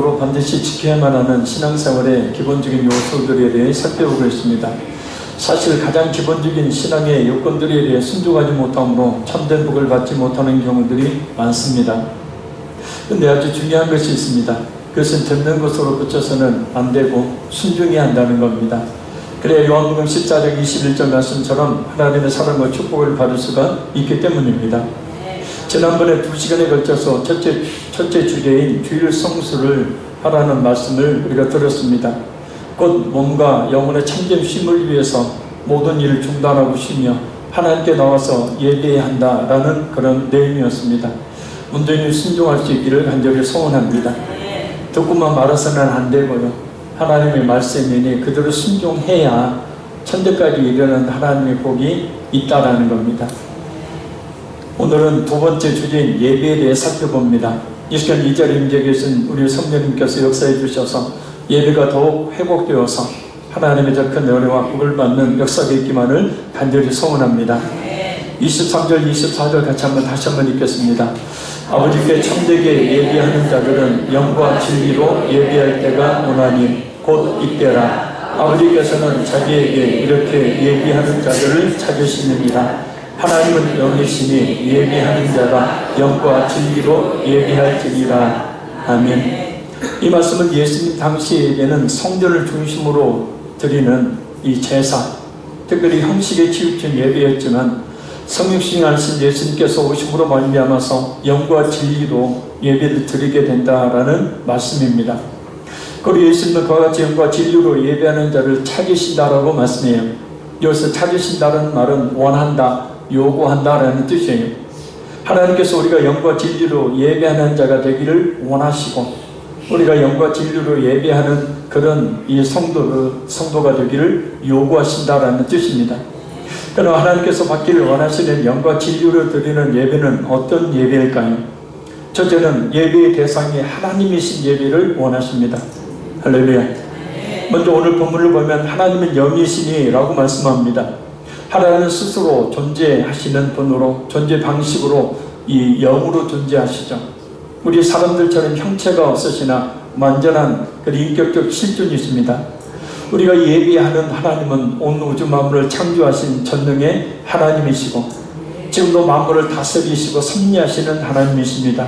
기본적으로 반드시 지켜야만 하는 신앙생활의 기본적인 요소들에 대해 살펴보고 있습니다. 사실 가장 기본적인 신앙의 요건들에 대해 순종하지 못함으로 참된 복을 받지 못하는 경우들이 많습니다. 근데 아주 중요한 것이 있습니다. 그것은 듣는 것으로 그쳐서는 안 되고 순종해야 한다는 겁니다. 그래야 요한복음 14장 21절 말씀처럼 하나님의 사랑과 축복을 받을 수가 있기 때문입니다. 지난번에 2시간에 걸쳐서 첫째 주제인 주일 성수를 하라는 말씀을 우리가 들었습니다. 곧 몸과 영혼의 참된 쉼을 위해서 모든 일을 중단하고 쉬며 하나님께 나와서 예배해야 한다라는 그런 내용이었습니다. 온전히 순종할 수 있기를 간절히 소원합니다. 듣고만 말아서는 안 되고요. 하나님의 말씀이니 그대로 순종해야 천대까지 이르는 하나님의 복이 있다라는 겁니다. 오늘은 두 번째 주제인 예배에 대해 살펴봅니다. 이 시간 이 자리에 임재 계신 우리 성령님께서 역사해 주셔서 예배가 더욱 회복되어서 하나님의 더 큰 은혜와 복을 받는 역사가 있기만을 간절히 소원합니다. 23절 24절 같이 다시 한번 읽겠습니다. 아버지께 참되게 예비하는 자들은 영과 진리로 예비할 때가 오나니 곧 이때라. 아버지께서는 자기에게 이렇게 예비하는 자들을 찾으시느니라. 하나님은 영이시니 예비하는 자가 영과 진리로 예비할지니라. 아멘. 이 말씀은 예수님 당시 예배는 성전을 중심으로 드리는 이 제사, 특별히 형식에 치우친 예배였지만 성육신 하신 예수님께서 오심으로 말미암아서 영과 진리로 예배를 드리게 된다라는 말씀입니다. 그리고 예수님은 그와 같이 영과 진리로 예배하는 자를 찾으신다라고 말씀해요. 여기서 찾으신다는 말은 원한다, 요구한다라는 뜻이에요. 하나님께서 우리가 영과 진리로 예배하는 자가 되기를 원하시고 우리가 영과 진리로 예배하는 그런 이 성도가 되기를 요구하신다라는 뜻입니다. 그럼 하나님께서 받기를 원하시는 영과 진리로 드리는 예배는 어떤 예배일까요? 첫째는 예배의 대상이 하나님이신 예배를 원하십니다. 할렐루야. 먼저 오늘 본문을 보면 하나님은 영이시니 라고 말씀합니다. 하나님은 스스로 존재하시는 분으로, 존재 방식으로 이 영으로 존재하시죠. 우리 사람들처럼 형체가 없으시나 완전한 그 인격적 실존이십니다. 우리가 예비하는 하나님은 온 우주 만물을 창조하신 전능의 하나님이시고 지금도 만물을 다스리시고 섭리하시는 하나님이십니다.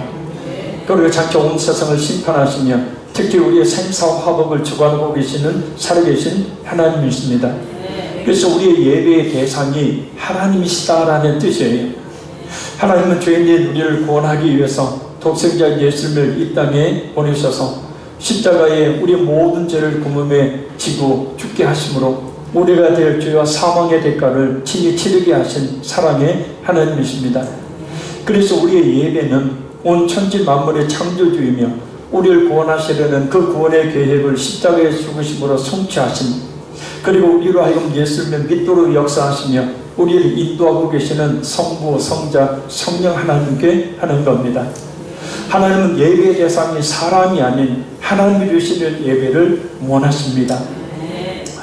그리고 장차 온 세상을 심판하시며 특히 우리의 생사와 화복을 주관하고 계시는 살아계신 하나님이십니다. 그래서 우리의 예배의 대상이 하나님이시다라는 뜻이에요. 하나님은 죄인인 우리를 구원하기 위해서 독생자 예수님을 이 땅에 보내셔서 십자가에 우리 모든 죄를 그 몸에 지고 죽게 하심으로 우리가 될 죄와 사망의 대가를 친히 치르게 하신 사랑의 하나님이십니다. 그래서 우리의 예배는 온 천지 만물의 창조주이며 우리를 구원하시려는 그 구원의 계획을 십자가에 죽으심으로 성취하신, 그리고 우리로 하여금 예수님을 믿도록 역사하시며 우리를 인도하고 계시는 성부, 성자, 성령 하나님께 하는 겁니다. 하나님은 예배의 대상이 사람이 아닌 하나님이 주시는 예배를 원하십니다.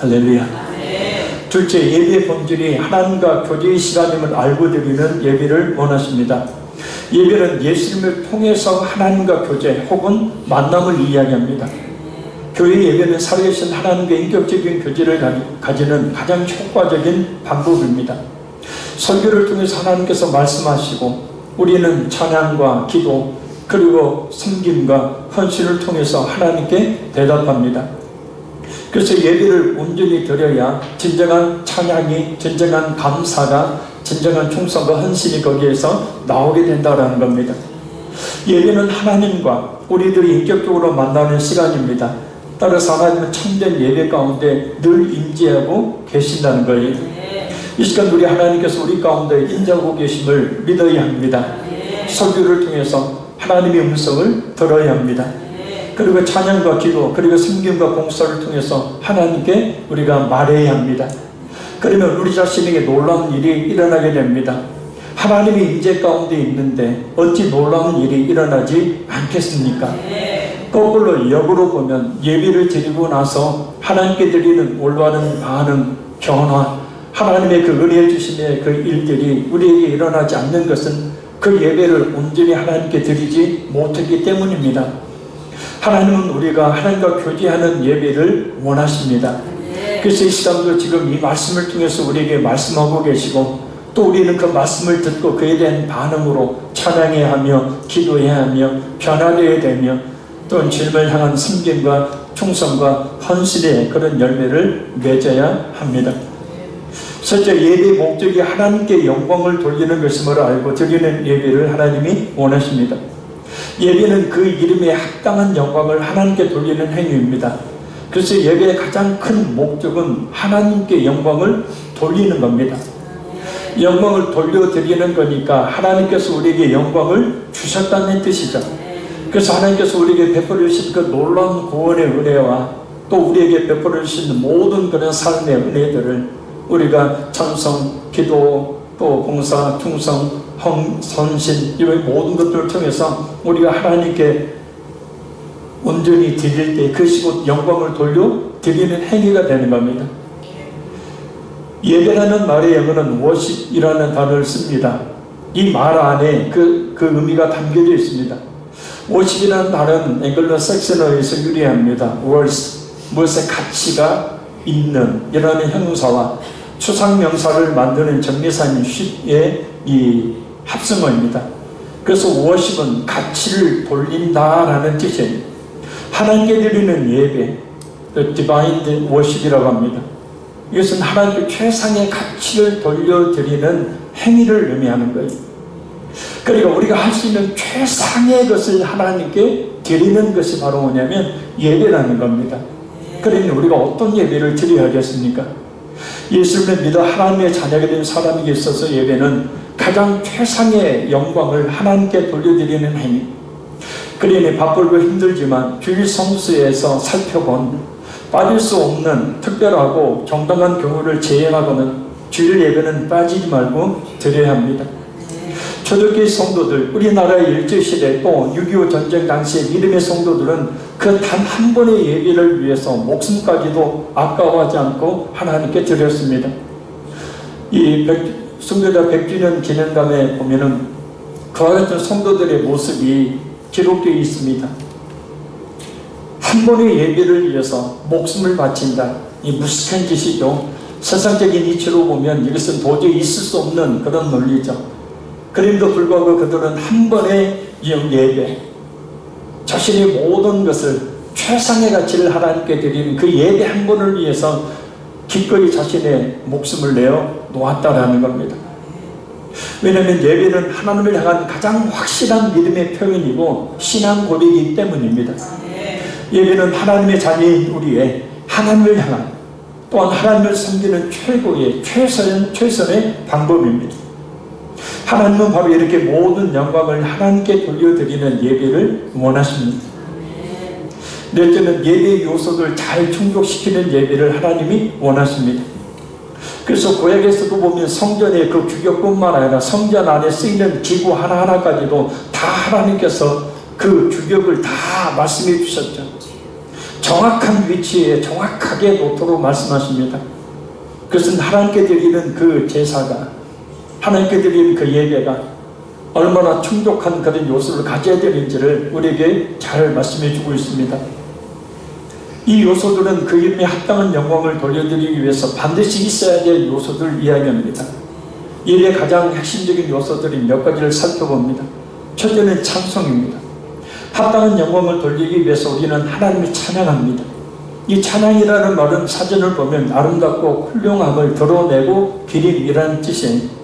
할렐루야. 둘째, 예배의 본질이 하나님과 교제의 시간임을 알고 드리는 예배를 원하십니다. 예배는 예수님을 통해서 하나님과 교제 혹은 만남을 이야기합니다. 교회 예배는 살아계신 하나님과 인격적인 교제를 가지는 가장 효과적인 방법입니다. 설교를 통해서 하나님께서 말씀하시고 우리는 찬양과 기도 그리고 섬김과 헌신을 통해서 하나님께 대답합니다. 그래서 예배를 온전히 드려야 진정한 찬양이, 진정한 감사가, 진정한 충성과 헌신이 거기에서 나오게 된다는 겁니다. 예배는 하나님과 우리들이 인격적으로 만나는 시간입니다. 따라서 하나님은 참된 예배 가운데 늘 임재하고 계신다는 거예요. 이 시간 우리 하나님께서 우리 가운데 임재하고 계심을 믿어야 합니다. 설교를 통해서 하나님의 음성을 들어야 합니다. 그리고 찬양과 기도 그리고 섬김과 봉사를 통해서 하나님께 우리가 말해야 합니다. 그러면 우리 자신에게 놀라운 일이 일어나게 됩니다. 하나님의 임재 가운데 있는데 어찌 놀라운 일이 일어나지 않겠습니까? 거꾸로 역으로 보면 예배를 드리고 나서 하나님께 드리는 올바른 반응, 변화, 하나님의 그 은혜 주심의 그 일들이 우리에게 일어나지 않는 것은 그 예배를 온전히 하나님께 드리지 못했기 때문입니다. 하나님은 우리가 하나님과 교제하는 예배를 원하십니다. 그래서 이 시간도 지금 이 말씀을 통해서 우리에게 말씀하고 계시고, 또 우리는 그 말씀을 듣고 그에 대한 반응으로 찬양해야 하며 기도해야 하며 변화되어야 되며, 또 주님을 향한 섬김과 충성과 헌신의 그런 열매를 맺어야 합니다. 첫째, 예배의 목적이 하나님께 영광을 돌리는 것임을 알고 드리는 예배를 하나님이 원하십니다. 예배는 그 이름에 합당한 영광을 하나님께 돌리는 행위입니다. 그래서 예배의 가장 큰 목적은 하나님께 영광을 돌리는 겁니다. 영광을 돌려드리는 거니까 하나님께서 우리에게 영광을 주셨다는 뜻이죠. 그래서 하나님께서 우리에게 베풀어 주신 그 놀라운 구원의 은혜와 또 우리에게 베풀어 주신 모든 그런 삶의 은혜들을 우리가 찬송, 기도, 또 봉사, 충성, 헌신, 이런 모든 것들을 통해서 우리가 하나님께 온전히 드릴 때 그것이 곧 영광을 돌려드리는 행위가 되는 겁니다. 예배라는 말의 영어는 worship이라는 단어를 씁니다. 이 말 안에 그 의미가 담겨져 있습니다. worship이라는 단어는 앵글로 색슨어에서 유래합니다. worth, 무엇의 가치가 있는 이라는 형용사와 추상명사를 만드는 정리사인 ship의 이 합성어입니다. 그래서 worship은 가치를 돌린다라는 뜻이에요. 하나님께 드리는 예배, divine worship이라고 합니다. 이것은 하나님께 최상의 가치를 돌려드리는 행위를 의미하는 거예요. 그러니까 우리가 할 수 있는 최상의 것을 하나님께 드리는 것이 바로 뭐냐면 예배라는 겁니다. 그러니 우리가 어떤 예배를 드려야 하겠습니까? 예수를 믿어 하나님의 자녀가 된 사람에게 있어서 예배는 가장 최상의 영광을 하나님께 돌려드리는 행위. 그러니 바쁘고 힘들지만 주일 성수에서 살펴본 빠질 수 없는 특별하고 정당한 경우를 제외하고는 주일 예배는 빠지지 말고 드려야 합니다. 초대교회 성도들, 우리나라의 일제시대 또 6.25 전쟁 당시의 믿음의 성도들은 그 단 한 번의 예배를 위해서 목숨까지도 아까워하지 않고 하나님께 드렸습니다. 이 순교자 100주년 기념관에 보면은 그와 같은 성도들의 모습이 기록되어 있습니다. 한 번의 예배를 위해서 목숨을 바친다. 이 무식한 짓이죠. 세상적인 이치로 보면 이것은 도저히 있을 수 없는 그런 논리죠. 그럼에도 불구하고 그들은 한 번의 예배, 자신의 모든 것을 최상의 가치를 하나님께 드리는 그 예배 한 번을 위해서 기꺼이 자신의 목숨을 내어 놓았다라는 겁니다. 왜냐하면 예배는 하나님을 향한 가장 확실한 믿음의 표현이고 신앙 고백이기 때문입니다. 예배는 하나님의 자녀인 우리의 하나님을 향한, 또한 하나님을 섬기는 최고의 최선의 방법입니다. 하나님은 바로 이렇게 모든 영광을 하나님께 돌려드리는 예배를 원하십니다. 넷째는 예배의 요소를 잘 충족시키는 예배를 하나님이 원하십니다. 그래서 구약에서도 보면 성전의 그 규격뿐만 아니라 성전 안에 쓰이는 기구 하나하나까지도 다 하나님께서 그 규격을 다 말씀해 주셨죠. 정확한 위치에 정확하게 놓도록 말씀하십니다. 그것은 하나님께 드리는 그 제사가, 하나님께 드리는 그 예배가 얼마나 충족한 그런 요소를 가져야 되는지를 우리에게 잘 말씀해 주고 있습니다. 이 요소들은 그 이름에 합당한 영광을 돌려드리기 위해서 반드시 있어야 될 요소들을 이야기합니다. 예배의 가장 핵심적인 요소들이 몇 가지를 살펴봅니다. 첫째는 찬송입니다. 합당한 영광을 돌리기 위해서 우리는 하나님을 찬양합니다. 이 찬양이라는 말은 사전을 보면 아름답고 훌륭함을 드러내고 기림이라는 뜻이에요.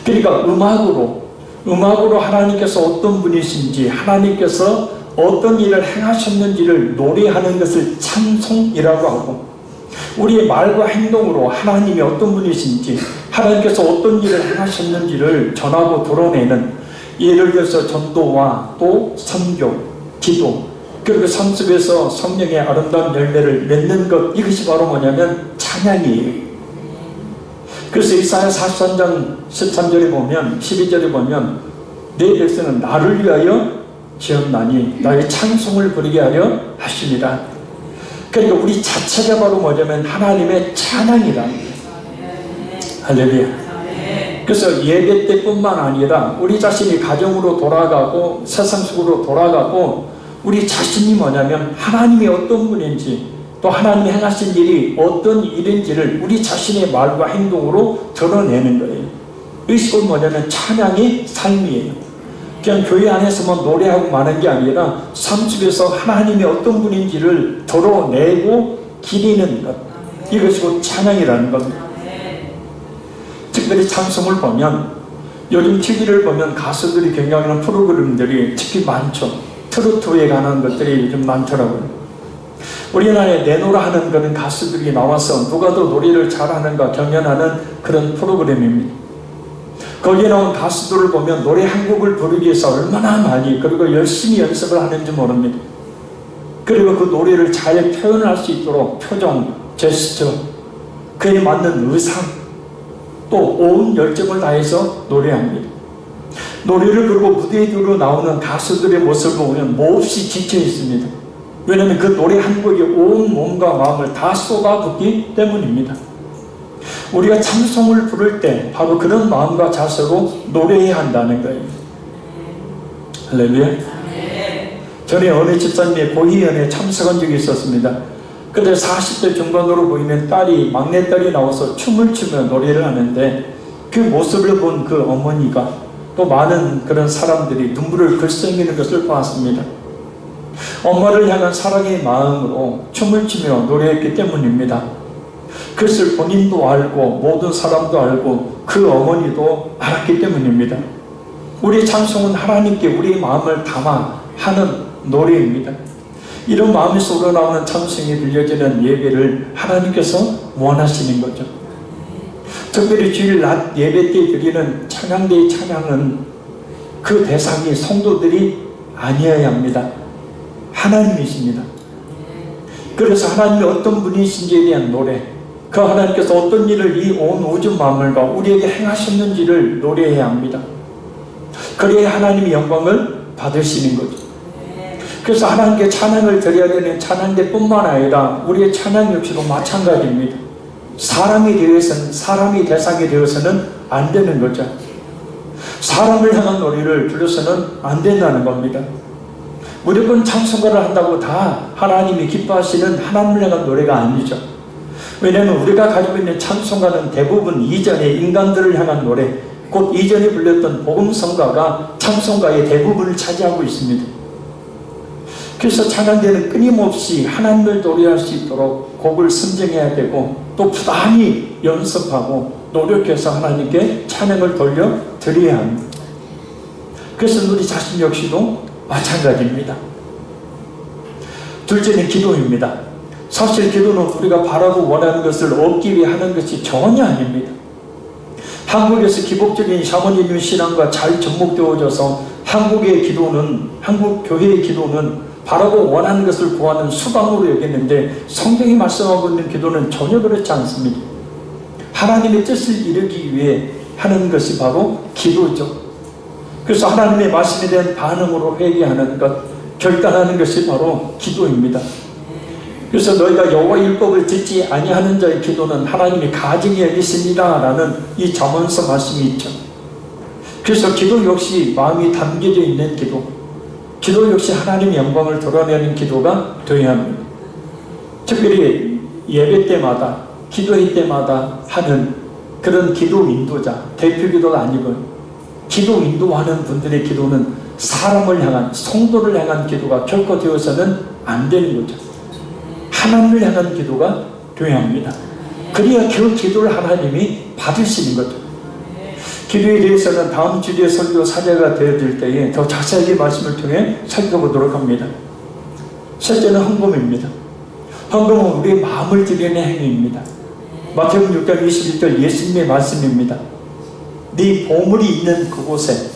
그러니까 음악으로 하나님께서 어떤 분이신지, 하나님께서 어떤 일을 행하셨는지를 노래하는 것을 찬송이라고 하고, 우리의 말과 행동으로 하나님이 어떤 분이신지, 하나님께서 어떤 일을 행하셨는지를 전하고 드러내는, 예를 들어서 전도와 또 선교, 기도, 그리고 삶 속에서 성령의 아름다운 열매를 맺는 것, 이것이 바로 뭐냐면 찬양이에요. 그래서 이사야 43장 13절에 보면, 12절에 보면 내 백성은 나를 위하여 지었나니 나의 찬송을 부르게 하려 하십니다. 그러니까 우리 자체가 바로 뭐냐면 하나님의 찬양이다. 할렐루야. 그래서 예배 때뿐만 아니라 우리 자신이 가정으로 돌아가고 세상 속으로 돌아가고 우리 자신이 뭐냐면 하나님이 어떤 분인지, 또 하나님이 행하신 일이 어떤 일인지를 우리 자신의 말과 행동으로 드러내는 거예요. 이것이 뭐냐면 찬양의 삶이에요. 그냥 교회 안에서만 노래하고 마는 게 아니라 삶 속에서 하나님이 어떤 분인지를 드러내고 기리는 것, 이것이 곧 찬양이라는 겁니다. 특별히 찬송을 보면, 요즘 TV를 보면 가수들이 경영하는 프로그램들이 특히 많죠. 트로트에 관한 것들이 요즘 많더라고요. 우리나라에 내노라 하는 그런 가수들이 나와서 누가 더 노래를 잘하는가 경연하는 그런 프로그램입니다. 거기에 나온 가수들을 보면 노래 한 곡을 부르기 위해서 얼마나 많이 그리고 열심히 연습을 하는지 모릅니다. 그리고 그 노래를 잘 표현할 수 있도록 표정, 제스처, 그에 맞는 의상, 또 온 열정을 다해서 노래합니다. 노래를 부르고 무대에 들어 나오는 가수들의 모습을 보면 몹시 지쳐 있습니다. 왜냐하면 그 노래 한 곡에 온 몸과 마음을 다 쏟아붓기 때문입니다. 우리가 찬송을 부를 때 바로 그런 마음과 자세로 노래해야 한다는 거예요. 할렐루야. 전에 어느 집사님의 고희연에 참석한 적이 있었습니다. 그때 40대 중반으로 보이는 딸이, 막내딸이 나와서 춤을 추며 노래를 하는데, 그 모습을 본 그 어머니가 또 많은 그런 사람들이 눈물을 글썽이는 것을 보았습니다. 엄마를 향한 사랑의 마음으로 춤을 추며 노래했기 때문입니다. 그것을 본인도 알고 모든 사람도 알고 그 어머니도 알았기 때문입니다. 우리 찬송은 하나님께 우리의 마음을 담아 하는 노래입니다. 이런 마음에서 우러나오는 찬송이 들려지는 예배를 하나님께서 원하시는 거죠. 특별히 주일 낮 예배 때 드리는 찬양대의 찬양은 그 대상이 성도들이 아니어야 합니다. 하나님이십니다. 그래서 하나님이 어떤 분이신지에 대한 노래, 그 하나님께서 어떤 일을 이 온 우주 만물과 우리에게 행하셨는지를 노래해야 합니다. 그래야 하나님의 영광을 받으시는 거죠. 그래서 하나님께 찬양을 드려야 되는 찬양대뿐만 아니라 우리의 찬양 역시도 마찬가지입니다. 사람이 대상이 되어서는 안 되는 거죠. 사람을 향한 노래를 불러서는 안 된다는 겁니다. 무조건 찬송가를 한다고 다 하나님이 기뻐하시는 하나님을 향한 노래가 아니죠. 왜냐하면 우리가 가지고 있는 찬송가는 대부분 이전의 인간들을 향한 노래, 곧 이전에 불렸던 복음성가가 찬송가의 대부분을 차지하고 있습니다. 그래서 찬양대는 끊임없이 하나님을 노래할 수 있도록 곡을 선정해야 되고, 또 부단히 연습하고 노력해서 하나님께 찬양을 돌려드려야 합니다. 그래서 우리 자신 역시도 마찬가지입니다. 둘째는 기도입니다. 사실 기도는 우리가 바라고 원하는 것을 얻기 위해 하는 것이 전혀 아닙니다. 한국에서 기복적인 샤머니즘 신앙과 잘 접목되어져서 한국의 기도는, 한국 교회의 기도는 바라고 원하는 것을 구하는 수단으로 여겼는데, 성경이 말씀하고 있는 기도는 전혀 그렇지 않습니다. 하나님의 뜻을 이루기 위해 하는 것이 바로 기도죠. 그래서 하나님의 말씀에 대한 반응으로 회개하는 것, 결단하는 것이 바로 기도입니다. 그래서 너희가 여호와의 율법을 듣지 아니하는 자의 기도는 하나님이 가증히 여기십니다 라는 이 잠언서 말씀이 있죠. 그래서 기도 역시 마음이 담겨져 있는 기도 역시 하나님의 영광을 드러내는 기도가 되어야 합니다. 특별히 예배 때마다, 기도회 때마다 하는 그런 기도 인도자, 대표 기도가 아니고 기도 인도하는 분들의 기도는 사람을 향한, 성도를 향한 기도가 결코 되어서는 안 되는 거죠. 하나님을 향한 기도가 되어야 합니다. 그래야 그 기도를 하나님이 받으시는 거죠. 기도에 대해서는 다음 주제 설교 사제가 되어질 때에 더 자세하게 말씀을 통해 살펴보도록 합니다. 첫째는 헌금입니다. 헌금은 우리의 마음을 드리는 행위입니다. 마태복음 6장 21절 예수님의 말씀입니다. 네 보물이 있는 그곳에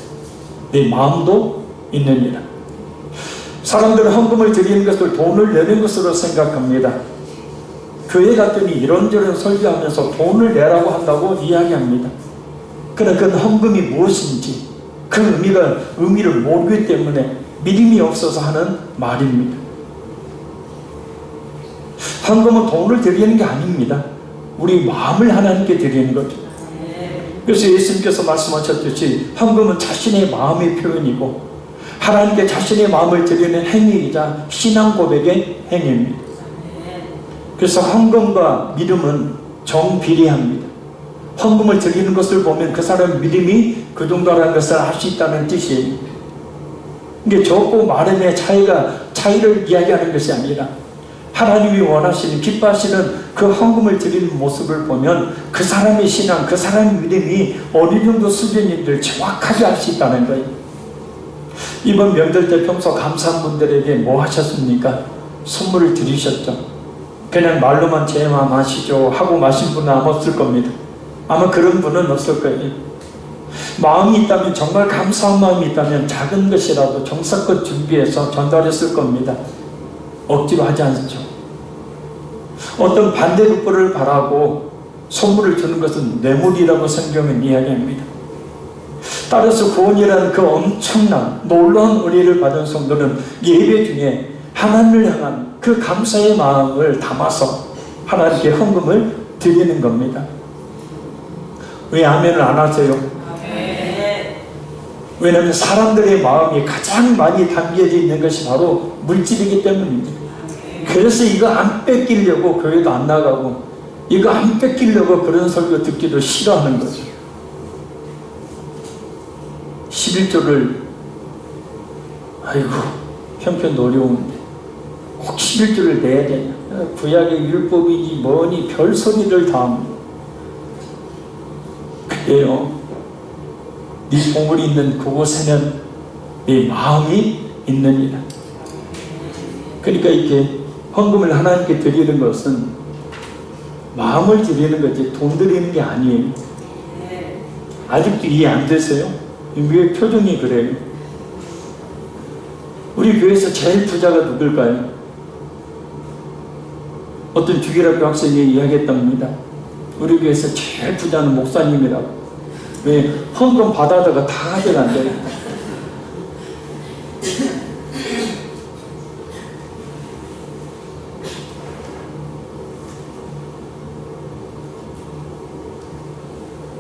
네 마음도 있느니라. 사람들은 헌금을 드리는 것을 돈을 내는 것으로 생각합니다. 교회 갔더니 이런저런 설교하면서 돈을 내라고 한다고 이야기합니다. 그러나 그 헌금이 무엇인지 그 의미를 모르기 때문에 믿음이 없어서 하는 말입니다. 헌금은 돈을 드리는 게 아닙니다. 우리 마음을 하나님께 드리는 거죠. 그래서 예수님께서 말씀하셨듯이 헌금은 자신의 마음의 표현이고, 하나님께 자신의 마음을 드리는 행위이자 신앙 고백의 행위입니다. 그래서 헌금과 믿음은 정비례합니다. 헌금을 드리는 것을 보면 그 사람의 믿음이 그 정도라는 것을 알 수 있다는 뜻이에요. 이게 적고 많음의 차이를 이야기하는 것이 아니라 하나님이 원하시는, 기뻐하시는 그 헌금을 드리는 모습을 보면 그 사람의 신앙, 그 사람의 믿음이 어느 정도 수준인지를 정확하게 알 수 있다는 거예요. 이번 명절 때 평소 감사한 분들에게 뭐 하셨습니까? 선물을 드리셨죠. 그냥 말로만 제 마음 아시죠 하고 마신 분은 아마 없을 겁니다. 아마 그런 분은 없을 거예요. 마음이 있다면, 정말 감사한 마음이 있다면 작은 것이라도 정성껏 준비해서 전달했을 겁니다. 억지로 하지 않죠. 어떤 반대급부를 바라고 선물을 주는 것은 뇌물이라고 성경은 이야기합니다. 따라서 구원이라는 그 엄청난 놀라운 은혜를 받은 성도는 예배 중에 하나님을 향한 그 감사의 마음을 담아서 하나님께 헌금을 드리는 겁니다. 왜 아멘을 안 하세요? 왜냐하면 사람들의 마음이 가장 많이 담겨져 있는 것이 바로 물질이기 때문입니다. 그래서 이거 안 뺏기려고 교회도 안 나가고, 이거 안 뺏기려고 그런 설교 듣기도 싫어하는 거죠. 11조를 아이고 형편도 어려운데 꼭 11조를 내야 되냐, 구약의 율법이지 뭐니 별소리를 다 합니다. 그래요, 네 보물이 있는 그곳에는 네 마음이 있느니라. 그러니까 이렇게 헌금을 하나님께 드리는 것은 마음을 드리는 거지 돈 드리는 게 아니에요. 아직도 이해 안 되세요? 왜 표정이 그래요? 우리 교회에서 제일 부자가 누굴까요? 어떤 주기학교 학생이 이야기했답니다. 우리 교회에서 제일 부자는 목사님이라고. 왜? 헌금 받아다가 다 가져간대요.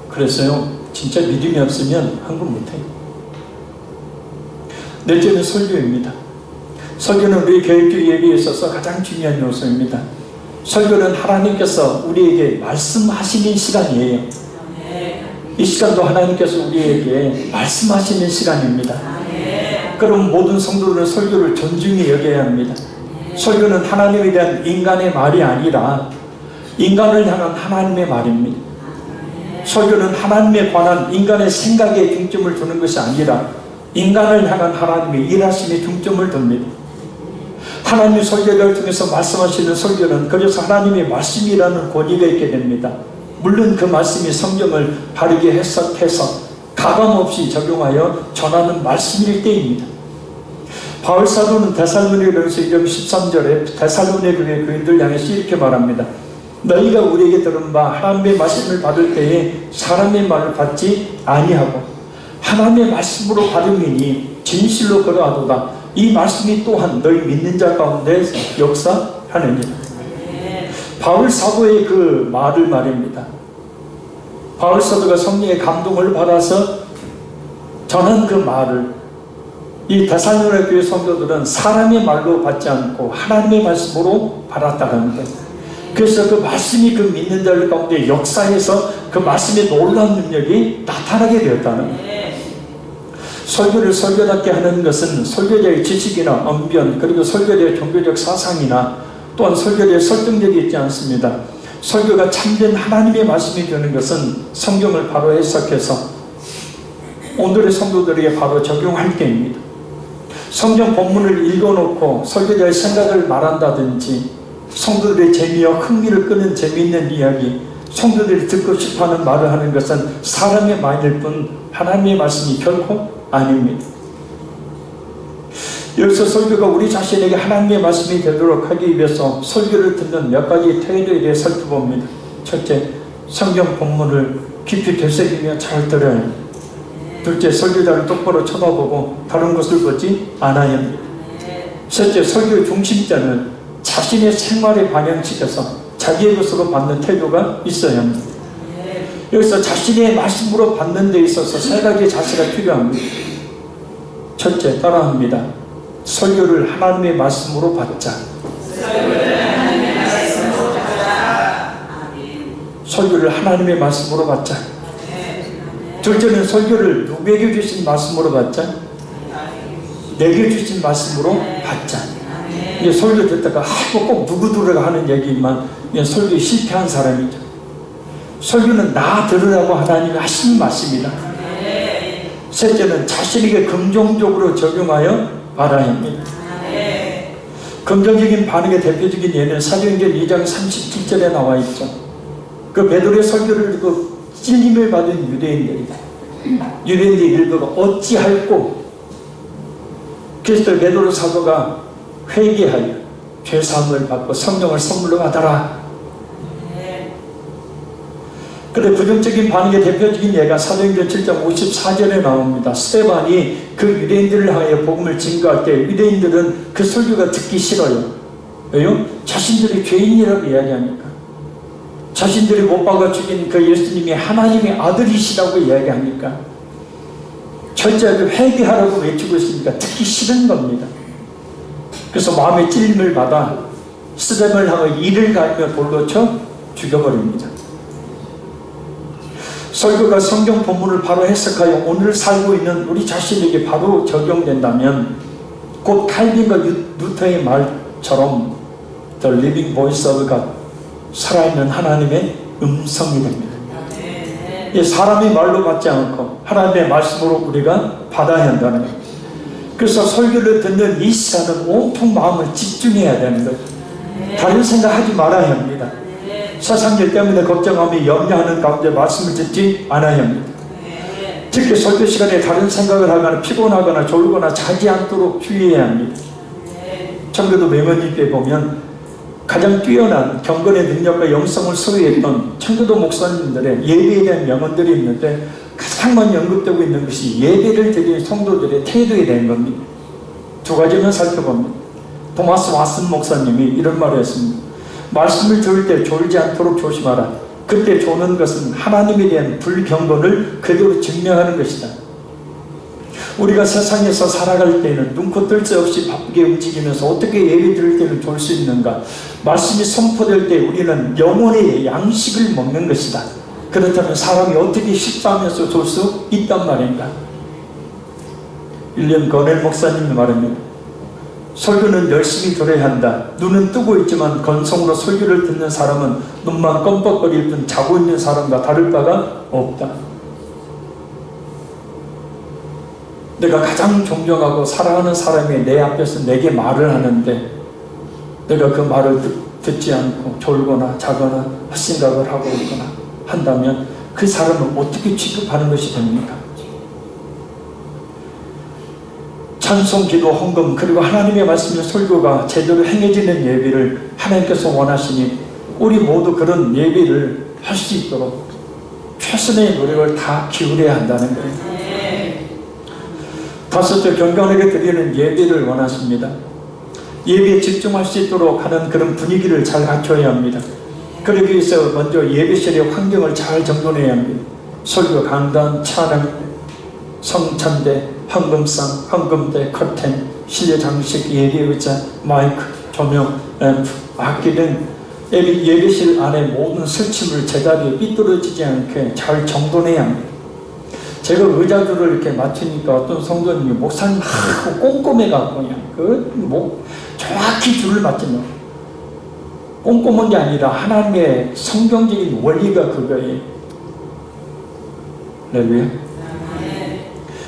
그래서요, 진짜 믿음이 없으면 헌금 못해요. 넷째는 설교입니다. 설교는 우리 교육적 예배에 있어서 가장 중요한 요소입니다. 설교는 하나님께서 우리에게 말씀하시는 시간이에요. 이 시간도 하나님께서 우리에게 말씀하시는 시간입니다. 그럼 모든 성도들은 설교를 존중히 여겨야 합니다. 설교는 하나님에 대한 인간의 말이 아니라 인간을 향한 하나님의 말입니다. 설교는 하나님에 관한 인간의 생각에 중점을 두는 것이 아니라 인간을 향한 하나님의 일하심에 중점을 둡니다. 하나님의 설교를 통해서 말씀하시는 설교는 그래서 하나님의 말씀이라는 권위가 있게 됩니다. 물론 그 말씀이 성경을 바르게 해석해서 가감없이 적용하여 전하는 말씀일 때입니다. 바울 사도는 데살로니가서 2장 13절에 데살로니가 교회 교인들 향해서 이렇게 말합니다. 너희가 우리에게 들은 바 하나님의 말씀을 받을 때에 사람의 말을 받지 아니하고 하나님의 말씀으로 받음이니 진실로 그러하도다. 이 말씀이 또한 너희 믿는 자 가운데 역사하느니라. 바울 사도의 그 말을 말입니다. 바울 사도가 성령의 감동을 받아서 전한 그 말을 이 데살로니가 교회 성도들은 사람의 말로 받지 않고 하나님의 말씀으로 받았다는 것. 그래서 그 말씀이 그 믿는 자들 가운데 역사해서 그 말씀의 놀라운 능력이 나타나게 되었다는 것. 설교를 설교답게 하는 것은 설교자의 지식이나 언변, 그리고 설교자의 종교적 사상이나 또한 설교자의 설득력이 있지 않습니다. 설교가 참된 하나님의 말씀이 되는 것은 성경을 바로 해석해서 오늘의 성도들에게 바로 적용할 때입니다. 성경 본문을 읽어놓고 설교자의 생각을 말한다든지 성도들의 재미와 흥미를 끄는 재미있는 이야기, 성도들이 듣고 싶어하는 말을 하는 것은 사람의 말일 뿐 하나님의 말씀이 결코 아닙니다. 여기서 설교가 우리 자신에게 하나님의 말씀이 되도록 하기 위해서 설교를 듣는 몇 가지 태도에 대해 살펴봅니다. 첫째, 성경 본문을 깊이 되새기며 잘 들어야 합니다. 둘째, 설교자를 똑바로 쳐다보고 다른 것을 보지 않아야 합니다. 셋째, 설교의 중심자는 자신의 생활에 반영시켜서 자기의 것으로 받는 태도가 있어야 합니다. 여기서 자신의 말씀으로 받는 데 있어서 세 가지 자세가 필요합니다. 첫째, 따라합니다. 설교를 하나님의 말씀으로 받자. 설교를 하나님의 말씀으로 받자. 둘째는 설교를 누구에게 주신 말씀으로 받자? 내게 주신 말씀으로 받자. 이게 설교 듣다가 꼭 누구 들으라고 하는 얘기만 설교에 실패한 사람이죠. 설교는 나 들으라고 하나님이 하신 말씀이다. 셋째는 자신에게 긍정적으로 적용하여 말아야 합니다. 긍정적인 반응의 대표적인 예는 사도행전 2장 37절에 나와 있죠. 그 베드로의 설교를 듣고 찔림을 받은 유대인들이다. 유대인들의 일부가 어찌할꼬. 그래서 베드로 사도가 회개하여 죄사함을 받고 성령을 선물로 받아라. 그런데 부정적인 반응의 대표적인 예가 사도행전 7장 54절에 나옵니다. 스데반이 그 유대인들을 향하여 복음을 증거할 때 유대인들은 그 설교가 듣기 싫어요. 왜요? 자신들이 죄인이라고 이야기하니까. 자신들이 못 박아 죽인 그 예수님이 하나님의 아들이시라고 이야기하니까 철저하게 회개하라고 외치고 있으니까 듣기 싫은 겁니다. 그래서 마음의 찔림을 받아 스데반을 향하여 이를 갈며 돌로 쳐 죽여버립니다. 설교가 성경 본문을 바로 해석하여 오늘 살고 있는 우리 자신에게 바로 적용된다면 곧 칼빈과 루터의 말처럼 The Living Voice of God, 살아있는 하나님의 음성이 됩니다. 사람의 말로 받지 않고 하나님의 말씀으로 우리가 받아야 한다는 거예요. 그래서 설교를 듣는 이 시간은 온통 마음을 집중해야 되는 거예요. 다른 생각하지 말아야 합니다. 세상일 때문에 걱정하며 염려하는 가운데 말씀을 듣지 않아야 합니다. 특히 설교 시간에 다른 생각을 하거나 피곤하거나 졸거나 자지 않도록 주의해야 합니다. 청교도 맹언집에 보면 가장 뛰어난 경건의 능력과 영성을 소유했던 청교도 목사님들의 예배에 대한 명언들이 있는데 가장 많이 언급되고 있는 것이 예배를 드리는 성도들의 태도에 대한 겁니다. 두 가지만 살펴봅니다. 토마스 왓슨 목사님이 이런 말을 했습니다. 말씀을 들을 때 졸지 않도록 조심하라. 그때 조는 것은 하나님에 대한 불경건을 그대로 증명하는 것이다. 우리가 세상에서 살아갈 때는 눈코 뜰 새 없이 바쁘게 움직이면서 어떻게 예배 드릴 때는 졸 수 있는가? 말씀이 선포될 때 우리는 영혼의 양식을 먹는 것이다. 그렇다면 사람이 어떻게 식사하면서 졸 수 있단 말인가? 윌리엄 거넬 목사님의 말입니다. 설교는 열심히 들어야 한다. 눈은 뜨고 있지만 건성으로 설교를 듣는 사람은 눈만 껌뻑거릴 뿐 자고 있는 사람과 다를 바가 없다. 내가 가장 존경하고 사랑하는 사람이 내 앞에서 내게 말을 하는데 내가 그 말을 듣지 않고 졸거나 자거나 헛생각을 하고 있거나 한다면 그 사람을 어떻게 취급하는 것이 됩니까? 찬송, 기도, 헌금 그리고 하나님의 말씀의 설교가 제대로 행해지는 예배를 하나님께서 원하시니 우리 모두 그런 예배를 할 수 있도록 최선의 노력을 다 기울여야 한다는 거예요. 다섯째, 경건하게 드리는 예배를 원하십니다. 예배에 집중할 수 있도록 하는 그런 분위기를 잘 갖춰야 합니다. 그러기 위해서 먼저 예배실의 환경을 잘 정돈해야 합니다. 설교, 강단, 찬양, 성찬대, 황금상, 황금대, 커튼, 실내 장식, 예배의자, 마이크, 조명, 앰프, 악기 등 예배실 안에 모든 설치물 제자리에 삐뚤어지지 않게 잘 정돈해야 합니다. 제가 의자줄을 이렇게 맞추니까 어떤 성도님이 목사님 하고 꼼꼼해갖고 그냥 정확히 줄을 맞추면 꼼꼼한 게 아니라 하나님의 성경적인 원리가 그거예요. 할렐루야.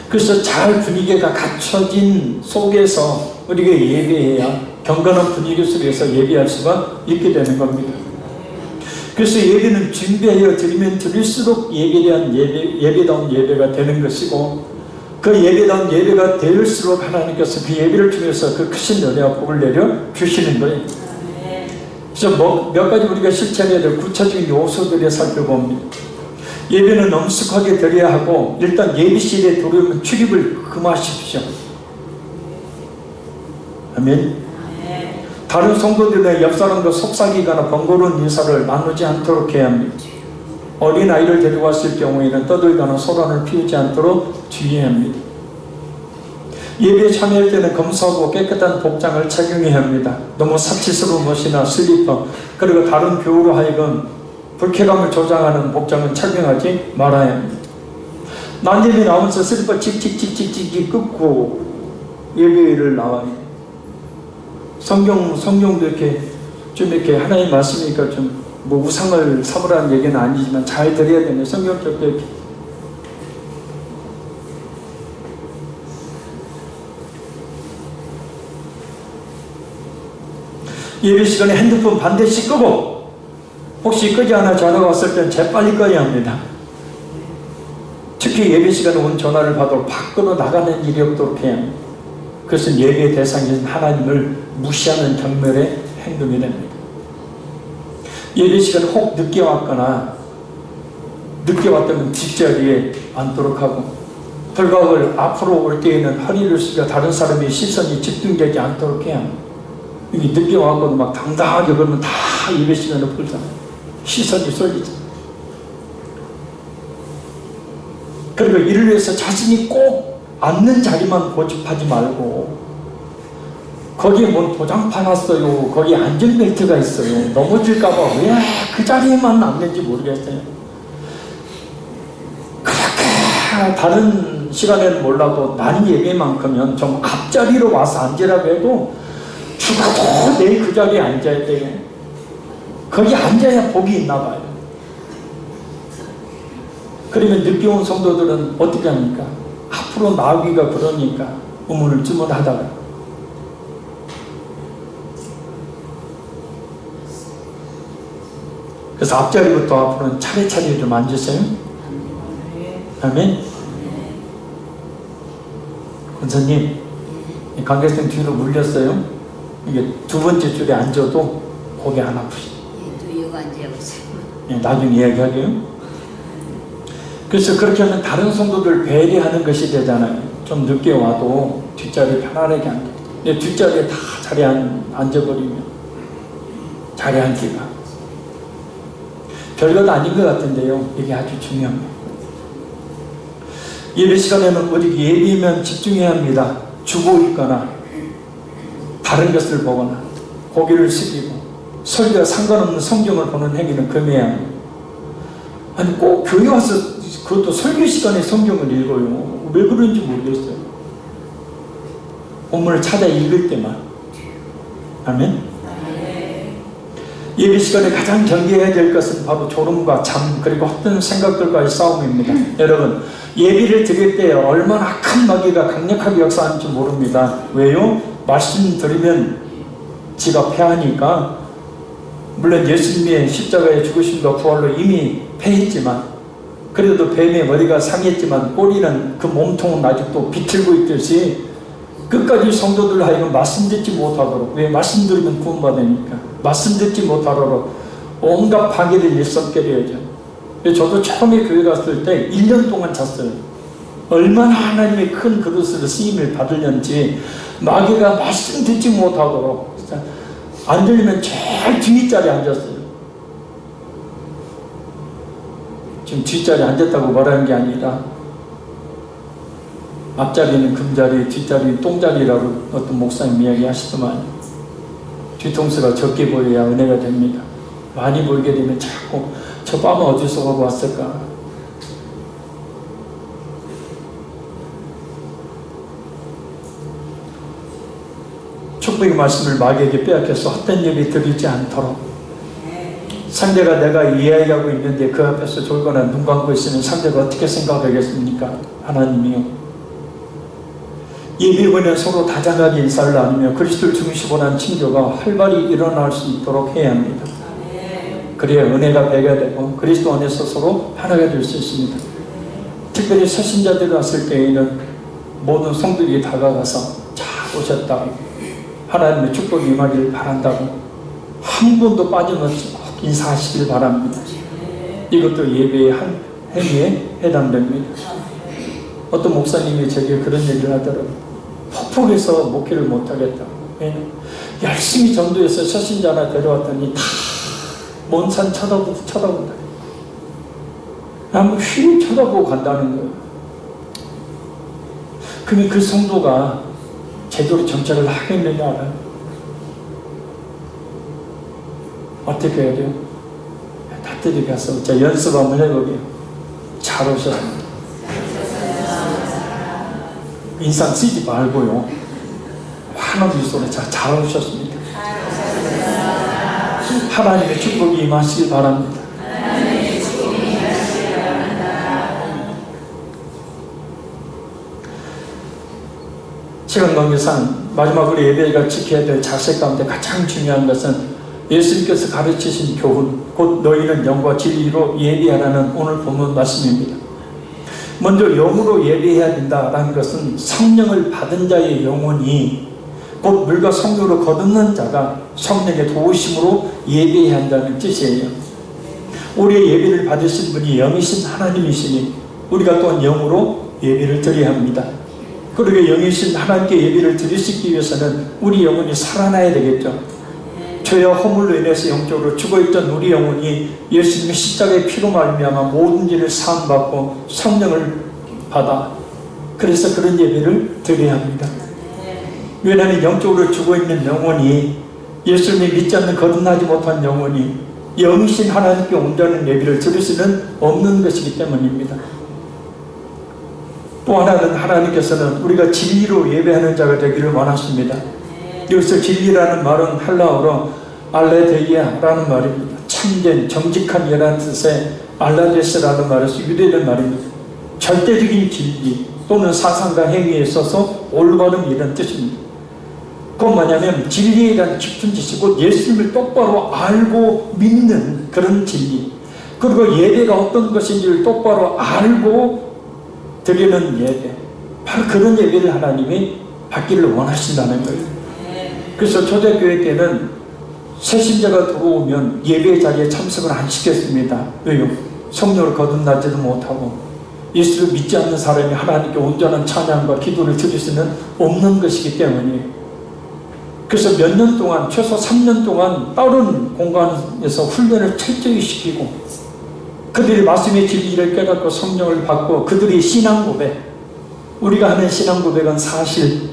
그래서 잘 분위기가 갖춰진 속에서 우리가 예배해야 경건한 분위기 속에서 예배할 수가 있게 되는 겁니다. 그래서 예배는 준비하여 드리면 드릴수록 예배에 대한 예배다운 예배가 되는 것이고 그 예배다운 예배가 될수록 하나님께서 그 예배를 통해서 그 크신 은혜와 복을 내려 주시는 거예요. 그래서 몇 가지 우리가 실천해야 될 구체적인 요소들을 살펴봅니다. 예배는 엄숙하게 드려야 하고 일단 예배실에 들어오면 출입을 금하십시오. 아멘. 다른 성도들의 옆사람과 속삭이거나 번거로운 인사를 나누지 않도록 해야 합니다. 어린아이를 데리고 왔을 경우에는 떠들거나 소란을 피우지 않도록 주의해야 합니다. 예배에 참여할 때는 검소하고 깨끗한 복장을 착용해야 합니다. 너무 사치스러운 옷이나 슬리퍼 그리고 다른 교우로 하여금 불쾌감을 조장하는 복장은 착용하지 말아야 합니다. 난예배 나오면서 슬리퍼 칙칙칙칙칙 끊고 예배를 나와요. 성경도 이렇게 좀 이렇게 하나님 말씀이니까 좀 뭐 우상을 삼으라는 얘기는 아니지만 잘 들어야 되는 성경적으로 이렇게 예배 시간에 핸드폰 반드시 끄고 혹시 끄지 않아 전화가 왔을 땐 재빨리 꺼야 합니다. 특히 예배 시간에 온 전화를 받아 밖으로 나가는 일이 없도록 해야 합니다. 그것은 예배의 대상인 하나님을 무시하는 경멸의 행동이 됩니다. 예배 시간에 혹 늦게 왔거나 늦게 왔다면 뒷자리에 앉도록 하고 불가을 앞으로 올 때에는 허리를 숙여 다른 사람의 시선이 집중되지 않도록 해야 합니다. 여기 늦게 와서 막 당당하게 그러면 다 예배 시간에 풀잖아요. 시선이 쏠리죠. 그리고 이를 위해서 자신이 꼭 앉는 자리만 고집하지 말고 거기에 뭔 도장판 왔어요. 거기 안전벨트가 있어요. 넘어질까봐 왜 그 자리에만 앉는지 모르겠어요. 그렇게 다른 시간에는 몰라도 난 예배만큼은 좀 앞자리로 와서 앉으라고 해도 죽어도 내일 그 자리에 앉아야 돼요. 거기 앉아야 복이 있나 봐요. 그러면 늦게 온 성도들은 어떻게 합니까? 앞으로 나오기가 그러니까 우물쭈물하다가 그래서 앞자리부터 앞으로는 차례차례 좀 앉으세요. 아멘. 권사님, 관계성 뒤로 물렸어요. 이게 두 번째 줄에 앉아도 고개 안 아프시죠? 또 이거 앉아보세요. 예, 나중에 이야기하게요. 그래서 그렇게 하면 다른 성도들 배려하는 것이 되잖아요. 좀 늦게 와도 뒷자리에 편안하게 앉아. 근데 뒷자리에 다 자리에 앉아버리면 자리에 앉기가 별것 아닌 것 같은데요. 이게 아주 중요합니다. 예배 시간에는 오직 예배만 집중해야 합니다. 주고 있거나 다른 것을 보거나 고개를 숙이고 설교와 상관없는 성경을 보는 행위는 금해야 합니다. 아니 꼭 교회 와서 그것도 설교 시간에 성경을 읽어요. 왜 그런지 모르겠어요. 본문을 찾아 읽을 때만. 아멘. 예배 시간에 가장 경계해야 될 것은 바로 졸음과 잠 그리고 헛된 생각들과의 싸움입니다. 여러분 예배를 드릴 때 얼마나 큰 마귀가 강력하게 역사하는지 모릅니다. 왜요? 말씀 들으면 지가 패하니까. 물론 예수님의 십자가의 죽으심과 부활로 이미 패했지만 그래도 뱀의 머리가 상했지만 꼬리는 그 몸통은 아직도 비틀고 있듯이 끝까지 성도들 하여금 말씀 듣지 못하도록. 왜? 말씀 들으면 구원받으니까. 말씀 듣지 못하도록 온갖 방해를 일삼게 되어져. 저도 처음에 교회 갔을 때 1년 동안 잤어요. 얼마나 하나님의 큰 그릇으로 쓰임을 받으려는지 마귀가 말씀 듣지 못하도록 안 들리면 제일 뒷자리에 앉았어요. 지금 뒷자리에 앉았다고 말하는 게 아니라 앞자리는 금자리, 뒷자리는 똥자리라고 어떤 목사님 이야기 하시더만 뒤통수가 적게 보여야 은혜가 됩니다. 많이 보이게 되면 자꾸 저 밤은 어디서 가고 왔을까? 축복의 말씀을 마귀에게 빼앗겨서 헛된 예배 드리지 않도록 상대가 내가 이야기하고 있는데 그 앞에서 졸거나 눈 감고 있으면 상대가 어떻게 생각하겠습니까? 하나님이요. 예배원은 서로 다정하게 인사를 나누며 그리스도를 중심으로 한 친교가 활발히 일어날 수 있도록 해야 합니다. 그래야 은혜가 배가 되고 그리스도 안에서 서로 하나가 될 수 있습니다. 특별히 새신자들이 왔을 때에는 모든 성도들이 다가가서 잘 오셨다고 하나님의 축복이 임하기를 바란다고 한 분도 빠짐없이 꼭 인사하시길 바랍니다. 이것도 예배의 한 행위에 해당됩니다. 어떤 목사님이 제게 그런 얘기를 하더라고요. 폭폭해서 목회를 못하겠다고. 열심히 전도해서 새신자 하나 데려왔더니 다 먼 산 쳐다본다. 한번 휙 쳐다보고 간다는 거예요. 그러면 그 성도가 제대로 정착을 하겠느냐 알아요? 어떻게 해야 돼요? 다들이 가서 자 연습 한번 해보게요. 잘 오셨습니다. 인상 쓰지 말고요. 환한 미소로 잘 오셨습니다. 하나님의 축복이 임하시길 바랍니다. 시간 관계상 마지막으로 예배가 지켜야 될 자세 가운데 가장 중요한 것은 예수님께서 가르치신 교훈, 곧 너희는 영과 진리로 예배하라는 오늘 본문 말씀입니다. 먼저 영으로 예배해야 된다라는 것은 성령을 받은 자의 영혼이 곧 물과 성령으로 거듭난 자가 성령의 도우심으로 예배해야 한다는 뜻이에요. 우리의 예배를 받으신 분이 영이신 하나님이시니 우리가 또한 영으로 예배를 드려야 합니다. 그러게 영이신 하나님께 예배를 드리시기 위해서는 우리 영혼이 살아나야 되겠죠. 죄와 허물로 인해서 영적으로 죽어있던 우리 영혼이 예수님의 십자가의 피로 말미암아 모든 죄를 사함받고 성령을 받아 그래서 그런 예배를 드려야 합니다. 왜냐하면 영적으로 죽어있는 영혼이 예수님을 믿지 않는 거듭나지 못한 영혼이 영이신 하나님께 온전한 예배를 드릴 수는 없는 것이기 때문입니다. 또 하나는 하나님께서는 우리가 진리로 예배하는 자가 되기를 원하십니다. 여기서 진리라는 말은 헬라어로 알레데이아라는 말입니다. 참된 정직한 이라는 뜻의 알라데스라는 말에서 유래된 말입니다. 절대적인 진리 또는 사상과 행위에 있어서 올바름 이런 뜻입니다. 그건 뭐냐면 진리에 대한 깊은 지식, 곧 예수님을 똑바로 알고 믿는 그런 진리, 그리고 예배가 어떤 것인지를 똑바로 알고 드리는 예배, 바로 그런 예배를 하나님이 받기를 원하신다는 거예요. 그래서 초대교회 때는 새신자가 들어오면 예배 자리에 참석을 안 시켰습니다. 왜요? 성령을 거듭나지도 못하고 예수를 믿지 않는 사람이 하나님께 온전한 찬양과 기도를 드릴 수는 없는 것이기 때문이에요. 그래서 몇 년 동안, 최소 3년 동안 다른 공간에서 훈련을 철저히 시키고 그들이 말씀의 진리를 깨닫고 성령을 받고 그들의 신앙 고백, 우리가 하는 신앙 고백은 사실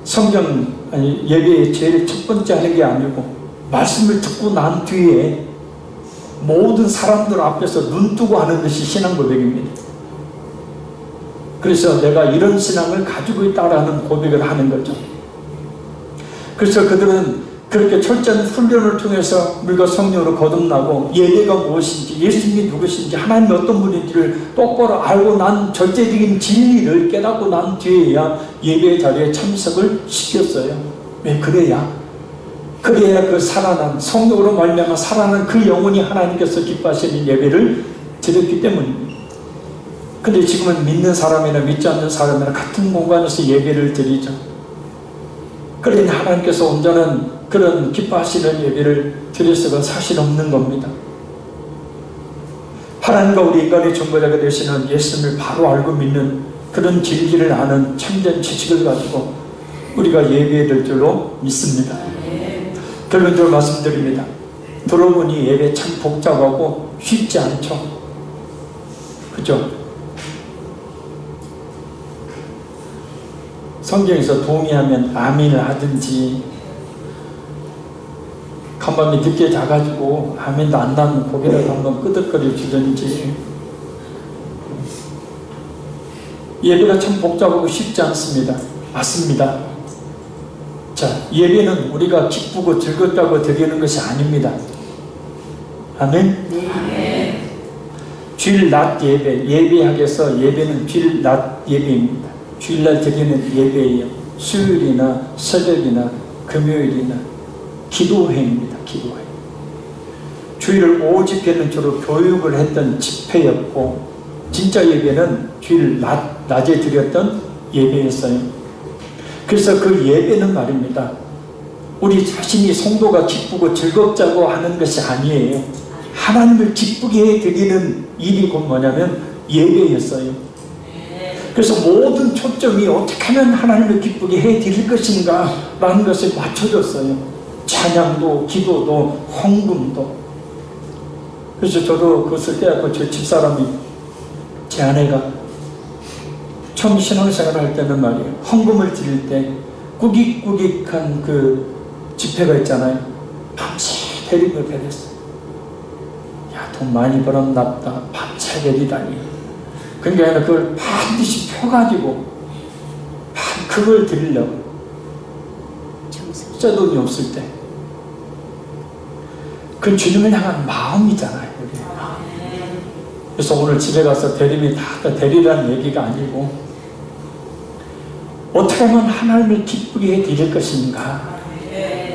성경 예배의 제일 첫 번째 하는 게 아니고 말씀을 듣고 난 뒤에 모든 사람들 앞에서 눈 뜨고 하는 것이 신앙 고백입니다. 그래서 내가 이런 신앙을 가지고 있다라는 고백을 하는 거죠. 그래서 그들은 그렇게 철저한 훈련을 통해서 물과 성령으로 거듭나고 예배가 무엇인지, 예수님이 누구신지, 하나님이 어떤 분인지를 똑바로 알고 난 절대적인 진리를 깨닫고 난 뒤에야 예배 자리에 참석을 시켰어요. 왜? 그래야 그 살아난 성령으로 말미암아 살아난 그 영혼이 하나님께서 기뻐하시는 예배를 드렸기 때문입니다. 근데 지금은 믿는 사람이나 믿지 않는 사람이나 같은 공간에서 예배를 드리죠. 그러니 하나님께서 온전한 그런 기뻐하시는 예배를 드릴 수가 사실 없는 겁니다. 하나님과 우리 인간의 중보자가 되시는 예수님을 바로 알고 믿는 그런 진리를 아는 참된 지식을 가지고 우리가 예배해야 될 줄로 믿습니다. 결론적으로 말씀드립니다. 들어보니 예배 참 복잡하고 쉽지 않죠. 그죠? 성경에서 동의하면 아멘을 하든지 간밤에 늦게 자가지고 아멘도 안 나면 고개를 한번 끄덕거려 주든지, 예배가 참 복잡하고 쉽지 않습니다. 맞습니다. 자, 예배는 우리가 기쁘고 즐겁다고 드리는 것이 아닙니다. 아멘? 네. 주일 낮 예배, 예배학에서 예배는 주일 낮 예배입니다. 주일날 드리는 예배예요. 수요일이나 새벽이나 금요일이나 기도회입니다. 기도회. 주일을 오후 집회는 주로 교육을 했던 집회였고 진짜 예배는 주일 낮에 드렸던 예배였어요. 그래서 그 예배는 말입니다, 우리 자신이 성도가 기쁘고 즐겁자고 하는 것이 아니에요. 하나님을 기쁘게 드리는 일이 곧 뭐냐면 예배였어요. 그래서 모든 초점이 어떻게 하면 하나님을 기쁘게 해드릴 것인가 라는 것에 맞춰졌어요. 찬양도 기도도 헌금도. 그래서 저도 그것을 깨닫고 제 집사람이, 제 아내가 처음 신앙생활 할 때는 말이에요, 헌금을 드릴 때 꾸깃꾸깃한 그 지폐가 있잖아요. 밤새 대리를 배렸어요. 야, 돈 많이 벌었나보다. 밤새 대리다니. 그러니까 그걸 반드시 펴가지고 그걸 드리려고. 진짜 돈이 없을 때. 그 주님을 향한 마음이잖아요. 그게. 그래서 오늘 집에 가서 대림이 다 대리라는 얘기가 아니고 어떻게 하면 하나님을 기쁘게 해드릴 것인가.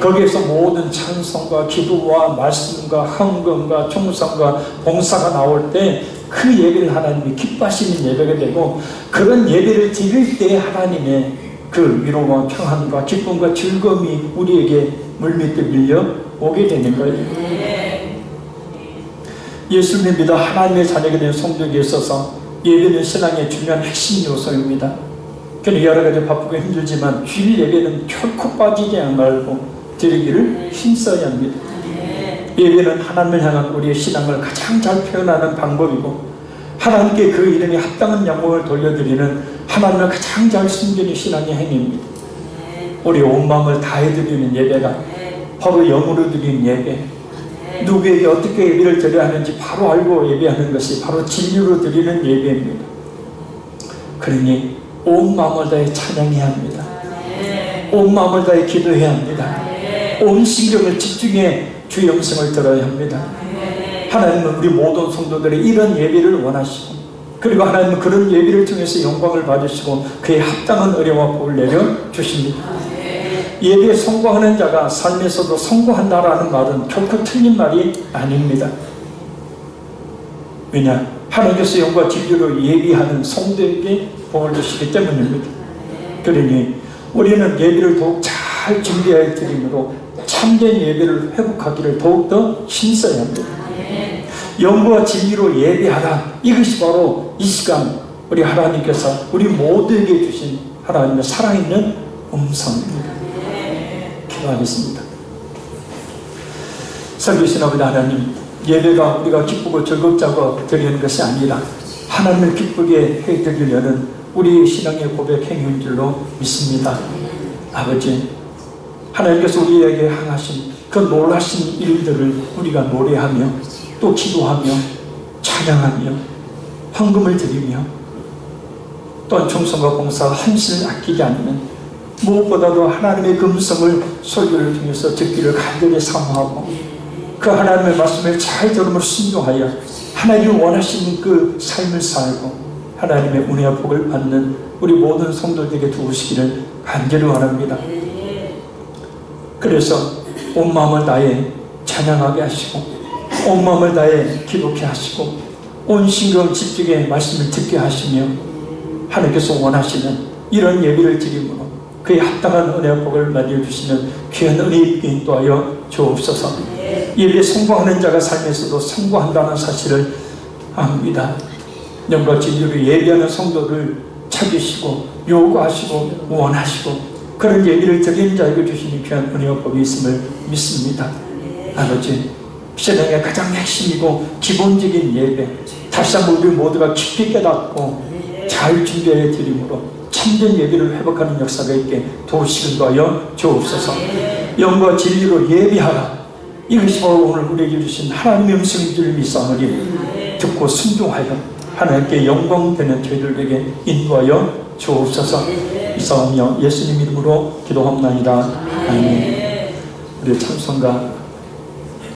거기에서 모든 찬송과 기도와 말씀과 헌금과 충성과 봉사가 나올 때 그 예배를 하나님이 기뻐하시는 예배가 되고, 그런 예배를 드릴 때 하나님의 그 위로와 평안과 기쁨과 즐거움이 우리에게 물밑에 밀려 오게 되는 거예요. 예수를 믿어 하나님의 자녀가 된 성도에게 있어서 예배는 신앙의 중요한 핵심 요소입니다. 그러니 여러 가지 바쁘고 힘들지만 주일 예배는 결코 빠지지 말고 드리기를 힘써야 합니다. 예배는 하나님을 향한 우리의 신앙을 가장 잘 표현하는 방법이고, 하나님께 그 이름에 합당한 영광을 돌려드리는 하나님을 가장 잘 숨기는 신앙의 행위입니다. 우리 온 마음을 다해드리는 예배가 바로 영으로 드리는 예배, 누구에게 어떻게 예배를 드려야 하는지 바로 알고 예배하는 것이 바로 진리로 드리는 예배입니다. 그러니 온 마음을 다해 찬양해야 합니다. 온 마음을 다해 기도해야 합니다. 온 신경을 집중해 주의 음성을 들어야 합니다. 하나님은 우리 모든 성도들의 이런 예배를 원하시고, 그리고 하나님은 그런 예배를 통해서 영광을 받으시고 그에 합당한 은혜와 복을 내려주십니다. 예배에 성공하는 자가 삶에서도 성공한다라는 말은 결코 틀린 말이 아닙니다. 왜냐? 하나님께서 영과 진리로 예비하는 성도에게 복을 주시기 때문입니다. 그러니 우리는 예배를 더욱 잘 준비하여 드림으로 참된 예배를 회복하기를 더욱더 힘써야 합니다. 영과 진리로 예배하라. 이것이 바로 이 시간 우리 하나님께서 우리 모두에게 주신 하나님의 살아있는 음성입니다. 기도하겠습니다. 살아계신 아버지 하나님, 예배가 우리가 기쁘고 즐겁자고 드리는 것이 아니라 하나님을 기쁘게 해드리려는 우리의 신앙의 고백 행위인 줄로 믿습니다. 아버지, 하나님께서 우리에게 행하신 그 놀라신 일들을 우리가 노래하며 또 기도하며 찬양하며 헌금을 드리며 또한 충성과 봉사 헌신을 아끼지 않는, 무엇보다도 하나님의 금성을 설교를 통해서 듣기를 간절히 사모하고 그 하나님의 말씀을 잘 들음으로 순종하여 하나님이 원하시는 그 삶을 살고 하나님의 은혜와 복을 받는 우리 모든 성도들에게 도우시기를 간절히 원합니다. 그래서 온 마음을 다해 찬양하게 하시고 온 마음을 다해 기도케 하시고 온 신경 집중해 말씀을 듣게 하시며 하나님께서 원하시는 이런 예배를 드림으로 그의 합당한 은혜와 복을 맞이해주시는 귀한 은혜 입게 인도하여 주옵소서. 예배에 성공하는 자가 삶에서도 성공한다는 사실을 압니다. 영과 진리로 예배하는 성도를 찾으시고 요구하시고 원하시고 그런 예배를 드리는 자에게 주시는 귀한 은혜와 복이 있음을 믿습니다. 아버지, 신앙의 가장 핵심이고 기본적인 예배, 다시 한번 우리 모두가 깊이 깨닫고 잘 준비해 드림으로 참된 예배를 회복하는 역사가 있게 도우시길 도하여 주옵소서. 영과 진리로 예배하라. 이것이 바로 오늘 우리에게 주신 하나님의 음성인 줄 믿사오니 듣고 순종하여 하나님께 영광되는 저희들에게 인도하여 주옵소서. 이사오며 예수님 이름으로 기도합나이다. 아멘. 우리 찬송가